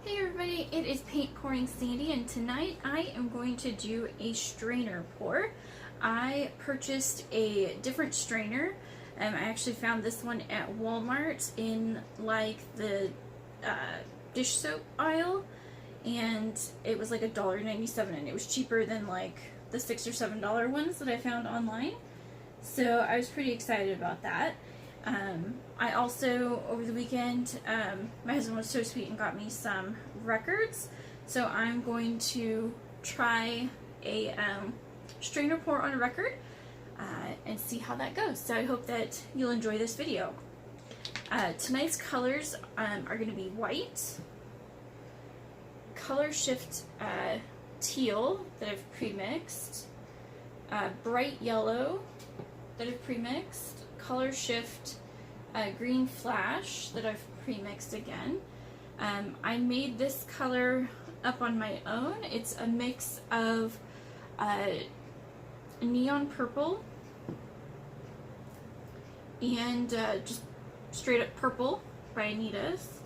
Hey everybody, it is Paint Pouring Sandy, and tonight I am going to do a strainer pour. I purchased a different strainer. I actually found this one at Walmart in like the dish soap aisle, and it was like $1.97, and it was cheaper than like the $6 or $7 ones that I found online. So I was pretty excited about that. I also, over the weekend, my husband was so sweet and got me some records. So I'm going to try a strainer pour on a record and see how that goes. So I hope that you'll enjoy this video. Tonight's colors are going to be white, color shift teal that I've pre-mixed, bright yellow that I've pre-mixed, color shift green flash that I've pre-mixed again. I made this color up on my own. It's a mix of neon purple and just straight up purple by Anita's.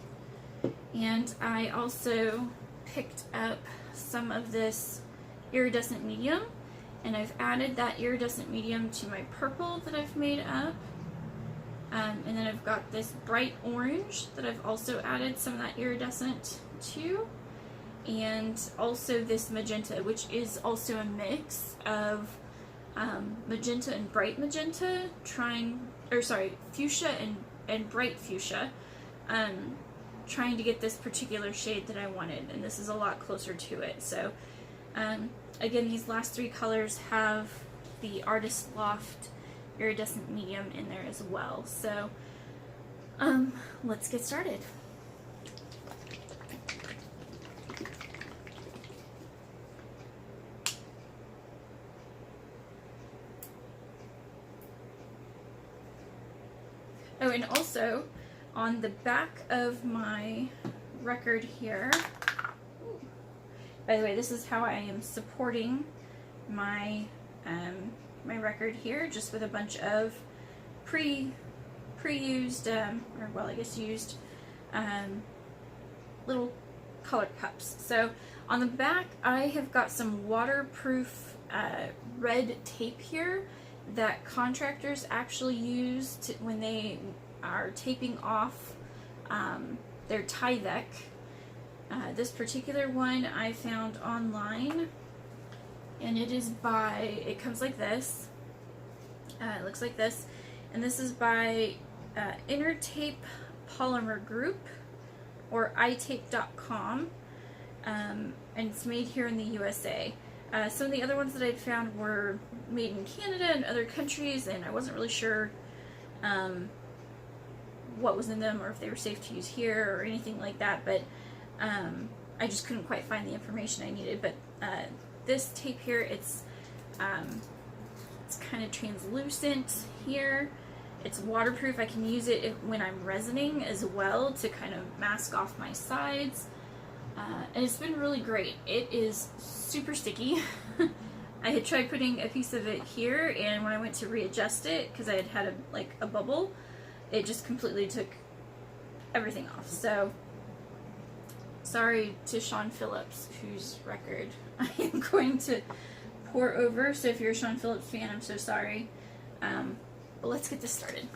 And I also picked up some of this iridescent medium, and I've added that iridescent medium to my purple that I've made up. And then I've got this bright orange that I've also added some of that iridescent to. And also this magenta, which is also a mix of magenta and bright magenta, fuchsia and bright fuchsia, trying to get this particular shade that I wanted, and this is a lot closer to it. So again, these last three colors have the Artist Loft iridescent medium in there as well. So let's get started. Oh, and also on the back of my record here, by the way, this is how I am supporting my my record here, just with a bunch of pre-used, used little color cups. So on the back, I have got some waterproof red tape here that contractors actually use when they are taping off their Tyvek. This particular one I found online, and it comes like this. It looks like this, and this is by Intertape Polymer Group, or itape.com, and it's made here in the USA. Some of the other ones that I'd found were made in Canada and other countries, and I wasn't really sure what was in them or if they were safe to use here or anything like that, but I just couldn't quite find the information I needed. But this tape here, it's kind of translucent here. It's waterproof. I can use it when I'm resining as well to kind of mask off my sides. And it's been really great. It is super sticky. I had tried putting a piece of it here, and when I went to readjust it, because I had a bubble, it just completely took everything off. So sorry to Sean Phillips, whose record I am going to pour over. So if you're a Sean Phillips fan, I'm so sorry. But let's get this started.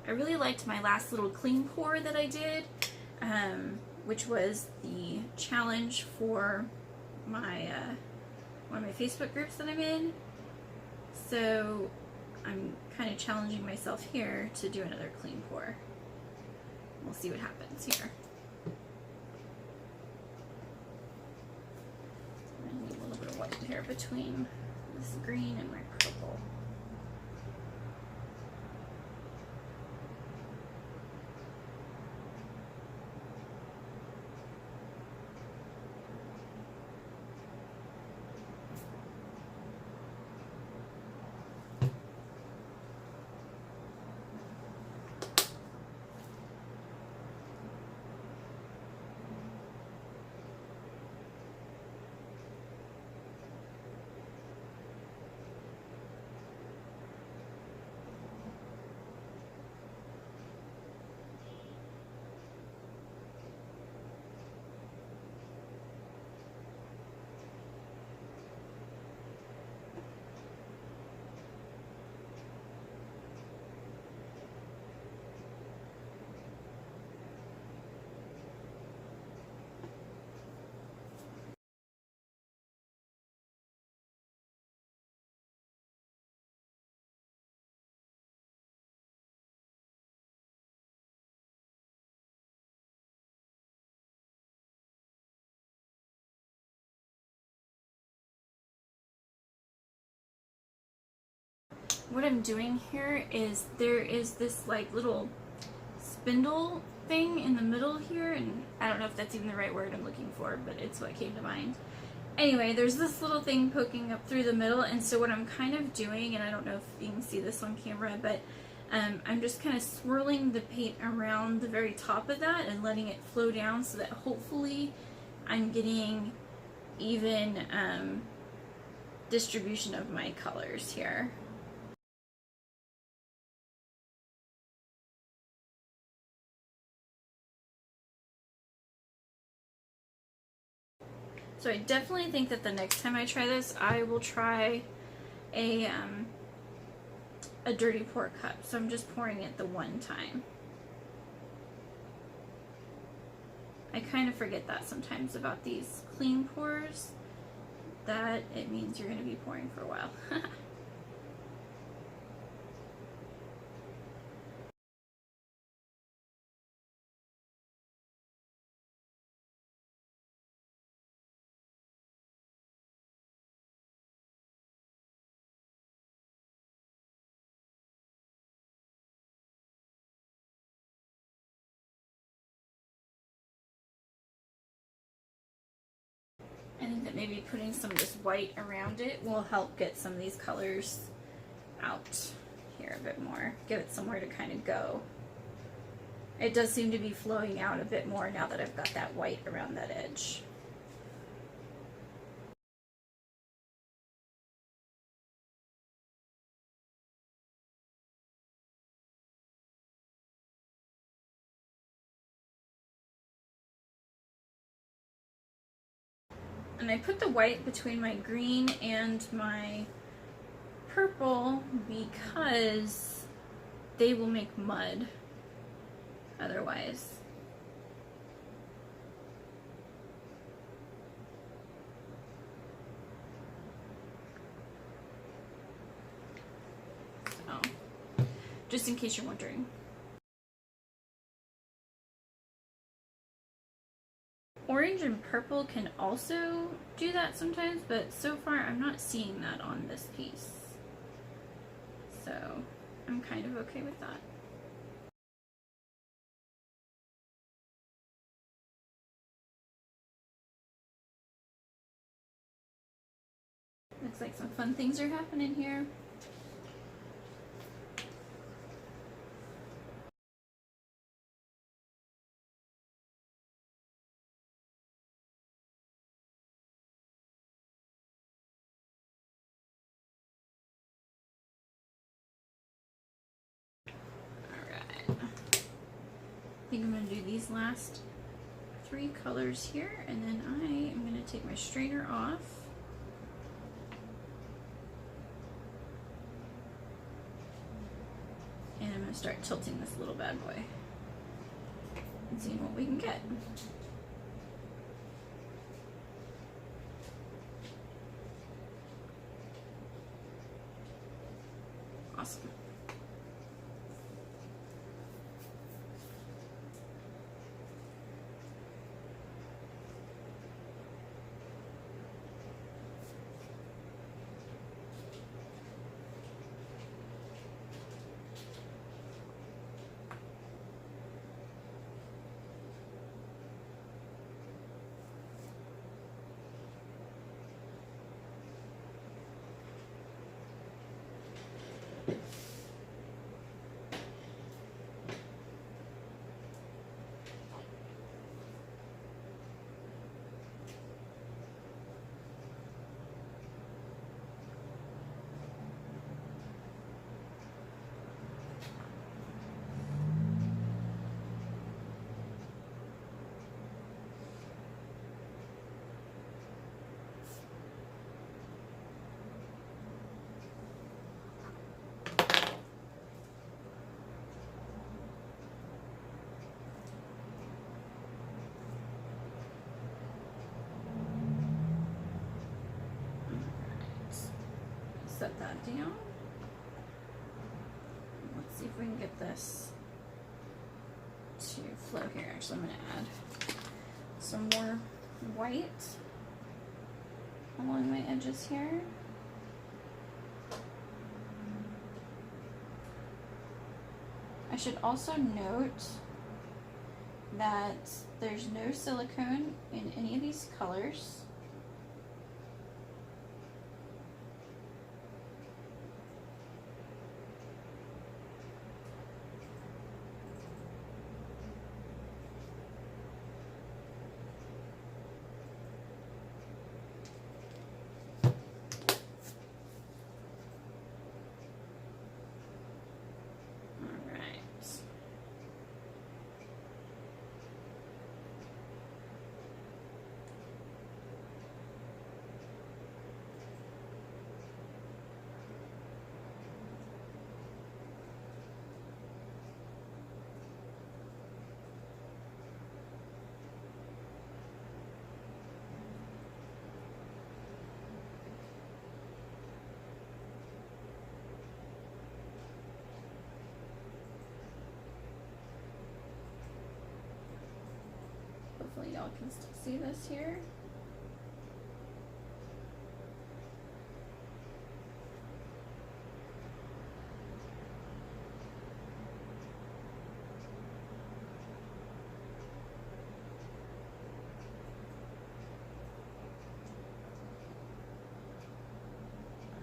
I really liked my last little clean pour that I did, which was the challenge for my one of my Facebook groups that I'm in. So I'm kind of challenging myself here to do another clean pour. We'll see what happens here. I need a little bit of white here between this green and my purple. What I'm doing here is there is this like little spindle thing in the middle here, and I don't know if that's even the right word I'm looking for, but it's what came to mind. Anyway, there's this little thing poking up through the middle, and so what I'm kind of doing, and I don't know if you can see this on camera, but I'm just kind of swirling the paint around the very top of that and letting it flow down so that hopefully I'm getting even distribution of my colors here. So I definitely think that the next time I try this, I will try a dirty pour cup. So I'm just pouring it the one time. I kind of forget that sometimes about these clean pours, that it means you're going to be pouring for a while. I think that maybe putting some of this white around it will help get some of these colors out here a bit more. Give it somewhere to kind of go. It does seem to be flowing out a bit more now that I've got that white around that edge. And I put the white between my green and my purple because they will make mud otherwise. So, just in case you're wondering. Orange and purple can also do that sometimes, but so far I'm not seeing that on this piece. So I'm kind of okay with that. Looks like some fun things are happening here. I think I'm going to do these last 3 colors here, and then I am going to take my strainer off. And I'm going to start tilting this little bad boy and seeing what we can get. awesome. Set that down. Let's see if we can get this to flow here. Actually, I'm going to add some more white along my edges here. I should also note that there's no silicone in any of these colors. Hopefully y'all can still see this here.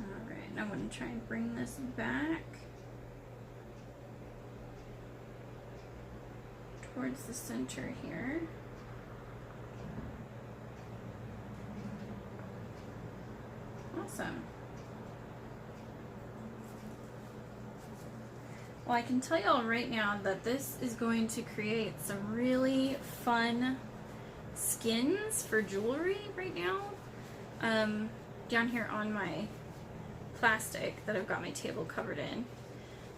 Alright, I'm going to try and bring this back towards the center here. Awesome. Well, I can tell y'all right now that this is going to create some really fun skins for jewelry right now. Down here on my plastic that I've got my table covered in,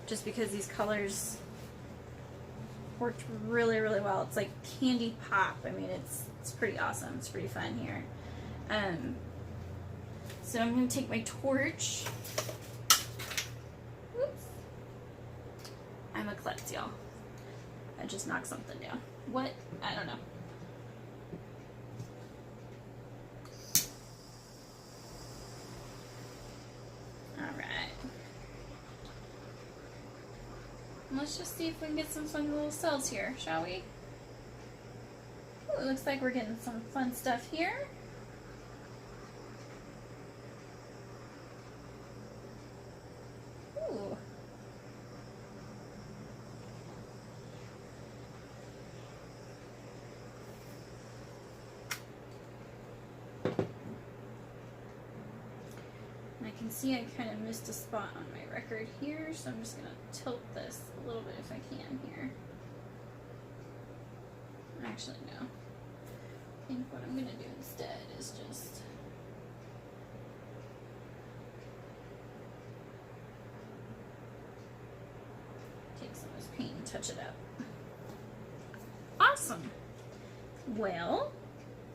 just because these colors worked really, really well. It's like candy pop. I mean, it's pretty awesome. It's pretty fun here. So I'm going to take my torch. Oops. I'm a klutz, y'all. I just knocked something down. What? I don't know. Alright. Let's just see if we can get some fun little cells here, shall we? Ooh, it looks like we're getting some fun stuff here. Ooh. And I can see I kind of missed a spot on my record here, so I'm just going to tilt this a little bit if I can here. Actually, no. I think what I'm going to do instead is just take some of this paint and touch it up. Awesome. Well,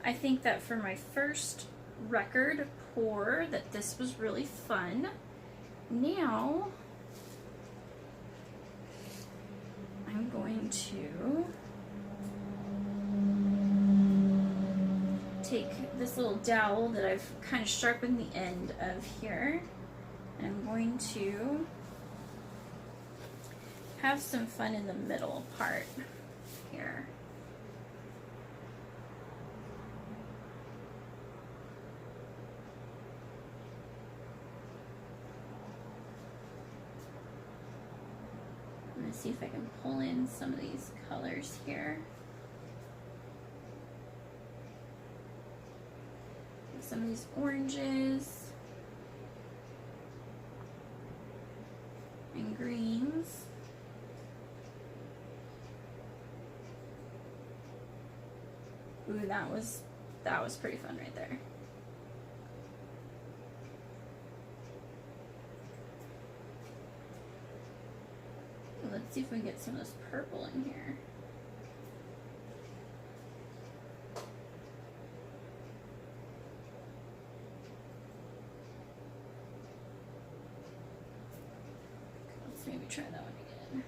I think that for my first record pour that this was really fun. Now going to take this little dowel that I've kind of sharpened the end of here, and I'm going to have some fun in the middle part here. I'm going to see if I can pull in some of these colors here. Some of these oranges and greens. Ooh, that was pretty fun right there. Let's see if we can get some of this purple in here. Let's maybe try that one again.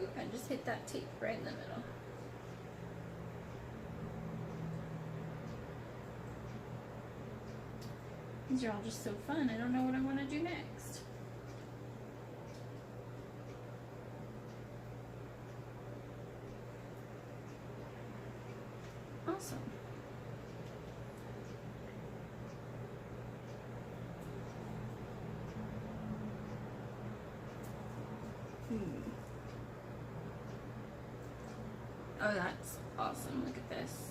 Oop, I just hit that tape right in the middle. These are all just so fun. I don't know what I want to do next. Awesome. Oh, that's awesome. Look at this.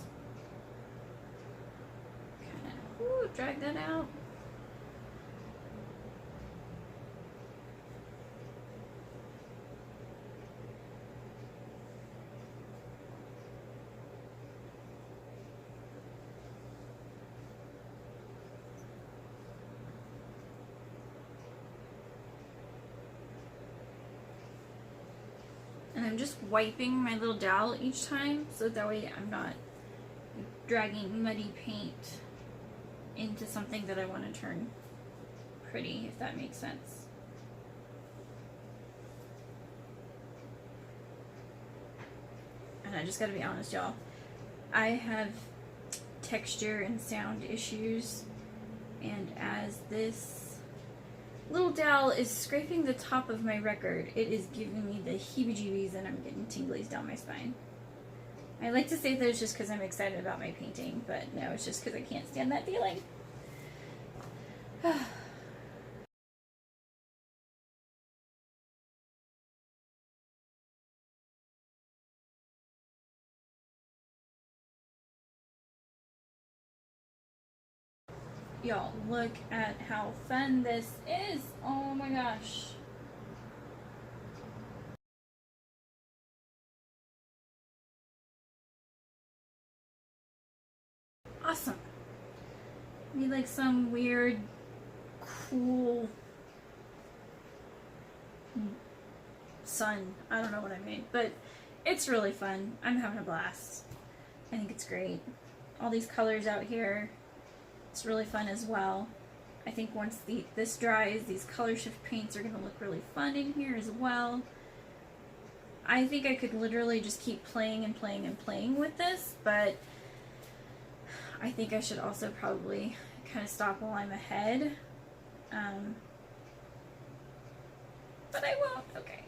Kind of drag that out. And I'm just wiping my little dowel each time so that way I'm not dragging muddy paint into something that I want to turn pretty, if that makes sense. And I just gotta be honest, y'all. I have texture and sound issues, and as this little dowel is scraping the top of my record, it is giving me the heebie-jeebies and I'm getting tinglies down my spine. I like to say that it's just because I'm excited about my painting, but no, it's just because I can't stand that feeling. Y'all, look at how fun this is. Oh my gosh. Awesome. I need like some weird, cool sun. I don't know what I made, but it's really fun. I'm having a blast. I think it's great. All these colors out here. It's really fun as well. I think once this dries, these color shift paints are going to look really fun in here as well. I think I could literally just keep playing and playing and playing with this, but I think I should also probably kind of stop while I'm ahead. But I won't. Okay.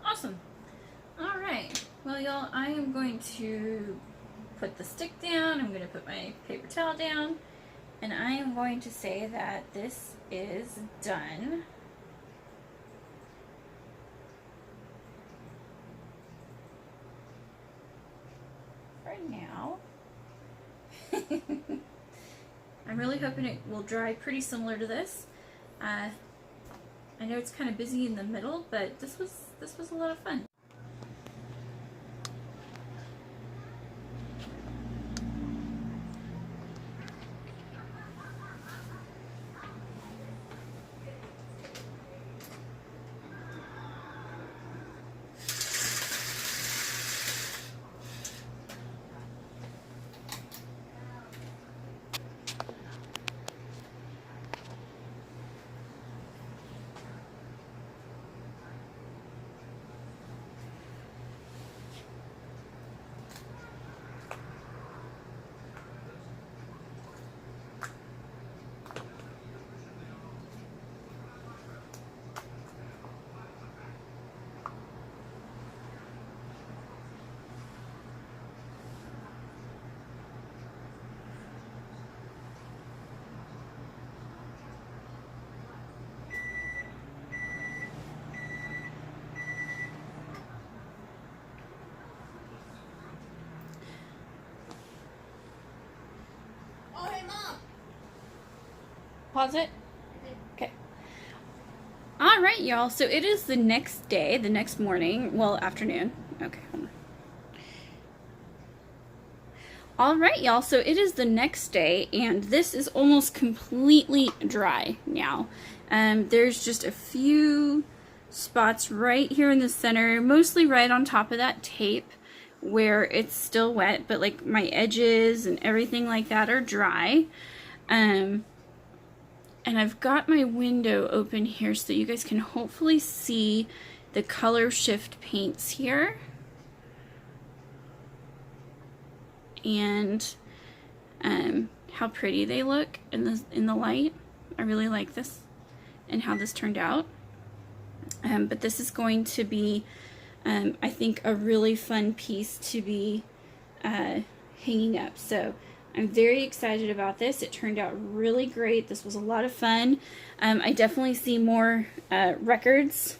Awesome. All right. Well, y'all, I am going to put the stick down. I'm going to put my paper towel down. And I am going to say that this is done. I'm really hoping it will dry pretty similar to this. I know it's kind of busy in the middle, but this was a lot of fun. Pause it. Okay. All right, y'all. So it is the next day, the next morning. Well, afternoon. Okay. Hold on. All right, y'all. So it is the next day, and this is almost completely dry now. There's just a few spots right here in the center, mostly right on top of that tape where it's still wet, but like my edges and everything like that are dry. And I've got my window open here so you guys can hopefully see the color shift paints here. And how pretty they look in the light. I really like this and how this turned out. But this is going to be, I think, a really fun piece to be hanging up. So I'm very excited about this. It turned out really great. This was a lot of fun. I definitely see more records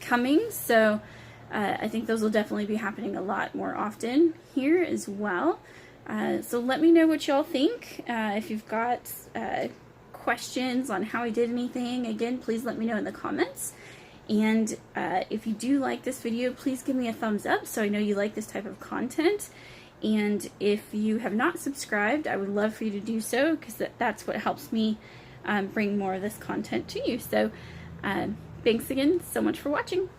coming, so I think those will definitely be happening a lot more often here as well. So let me know what y'all think. If you've got questions on how I did anything, again, please let me know in the comments. And if you do like this video, please give me a thumbs up so I know you like this type of content. And if you have not subscribed, I would love for you to do so, because that's what helps me bring more of this content to you. So thanks again so much for watching.